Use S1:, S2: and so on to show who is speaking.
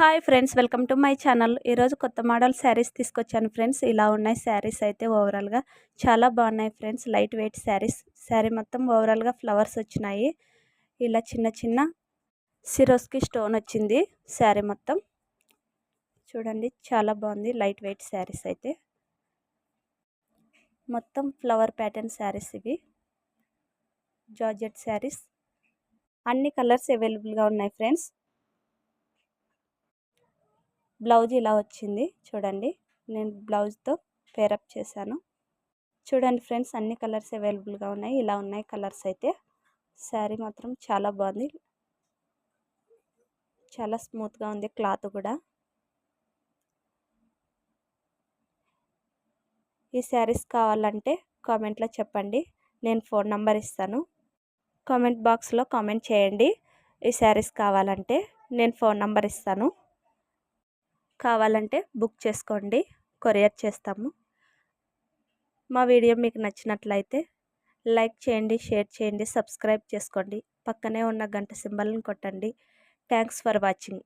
S1: Hi friends, welcome to my channel. ఈరోజు కొత్త model saris తీసుకొచ్చాను ఫ్రెండ్స్. ఇలా ఉన్నాయి శారీస్ అయితే ఓవరాల్గా చాలా బాగున్నాయి friends. Light weight saris. Sari మొత్తం ఓవరాల్గా ఫ్లవర్స్ వచ్చినాయి. ఇలా చిన్న చిన్న సిరోస్కి స్టోన్ వచ్చింది శారీ మొత్తం. చూడండి చాలా బాగుంది. లైట్ వెయిట్ శారీస్ అయితే మొత్తం ఫ్లవర్ ప్యాటర్న్ శారీస్. ఇవి జార్జెట్ శారీస్. అన్ని కలర్స్ అవైలబుల్గా ఉన్నాయి ఫ్రెండ్స్. బ్లౌజ్ ఇలా వచ్చింది చూడండి. నేను బ్లౌజ్తో పేరప్ చేశాను. చూడండి ఫ్రెండ్స్, అన్ని కలర్స్ అవైలబుల్గా ఉన్నాయి. ఇలా ఉన్నాయి కలర్స్ అయితే. శారీ మాత్రం చాలా బాగుంది. చాలా స్మూత్గా ఉంది క్లాత్ కూడా. ఈ శారీస్ కావాలంటే కామెంట్లో చెప్పండి, నేను ఫోన్ నంబర్ ఇస్తాను. కామెంట్ బాక్స్లో కామెంట్ చేయండి. ఈ శారీస్ కావాలంటే నేను ఫోన్ నంబర్ ఇస్తాను. కావాలంటే బుక్ చేసుకోండి, కొరియర్ చేస్తాము. మా వీడియో మీకు నచ్చినట్లయితే లైక్ చేయండి, షేర్ చేయండి, సబ్స్క్రైబ్ చేసుకోండి. పక్కనే ఉన్న గంట సింబల్ని కొట్టండి. Thanks for watching.